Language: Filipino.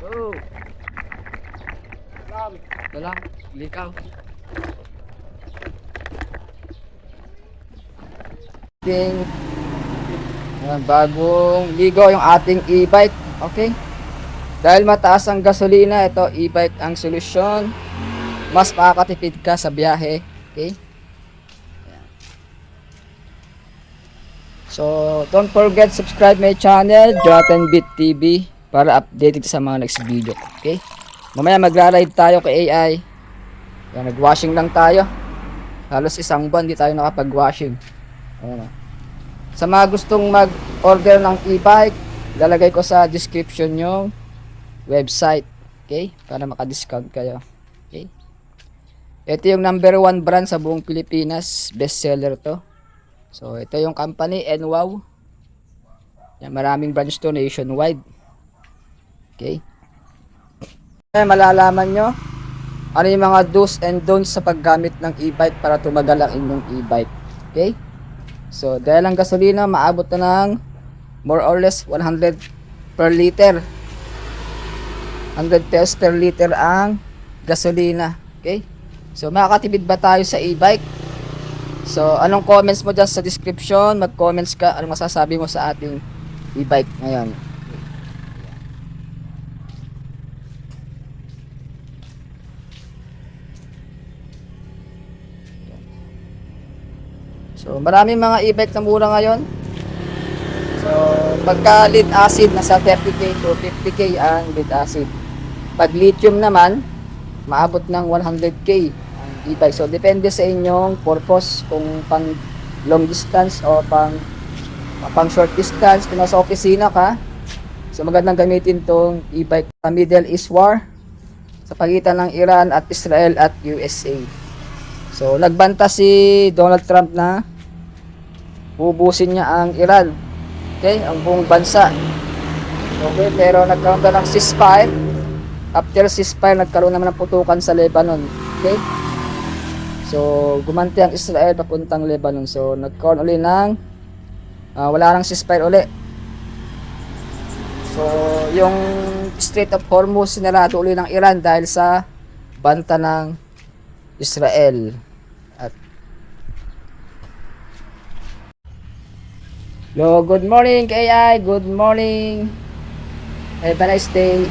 Oh. Wala. Likaw. Ating bagong ligo yung ating e-bike. Okay. Dahil mataas ang gasolina, ito e-bike ang solusyon. Mas makakatipid ka sa biyahe. Okay. So, don't forget subscribe my channel, Jonathan Beat TV, para updated sa mga next video. Okay? Mamaya magra-ride tayo kay AI. Yan, nag-washing lang tayo. Halos isang buwan di tayo nakapag-washing. Ayan. Sa mga gustong mag-order ng e-bike, lalagay ko sa description yung website. Okay? Para maka-discount kayo. Okay? Ito yung number 1 brand sa buong Pilipinas. Best seller to. So, ito yung company, NWOW. Yan, maraming branch to nationwide. Okay. Malalaman nyo ano yung mga do's and don'ts sa paggamit ng e-bike para tumagal ang inyong e-bike. Okay. So, dahil ang gasolina, maabot na ng more or less 100 per liter. 100 pesos per liter ang gasolina. Okay. So, makakatipid ba tayo sa e-bike? So, anong comments mo dyan sa description? Mag-comments ka. Anong masasabi mo sa ating e-bike ngayon? So, maraming mga e-bike na mura ngayon. So, pagka lead acid, nasa 30k to 50k ang lead acid. Pag lithium naman, maabot ng 100k. E-bike. So, depende sa inyong purpose kung pang long distance o pang short distance. Kung nasa opisina ka, so magandang gamitin tong e-bike. Sa Middle East War sa pagitan ng Iran at Israel at USA. So, nagbanta si Donald Trump na ubusin niya ang Iran. Okay? Ang buong bansa. Okay? Pero nagkaroon na ng ceasefire. After ceasefire, nagkaroon naman ng putukan sa Lebanon. Okay? So, gumanti ang Israel papuntang Lebanon. So, nagkaroon uli ng wala nang ceasefire uli. So, yung Strait of Hormuz sinarado uli ng Iran dahil sa banta ng Israel. At good morning, KI. Good morning. Have a nice day.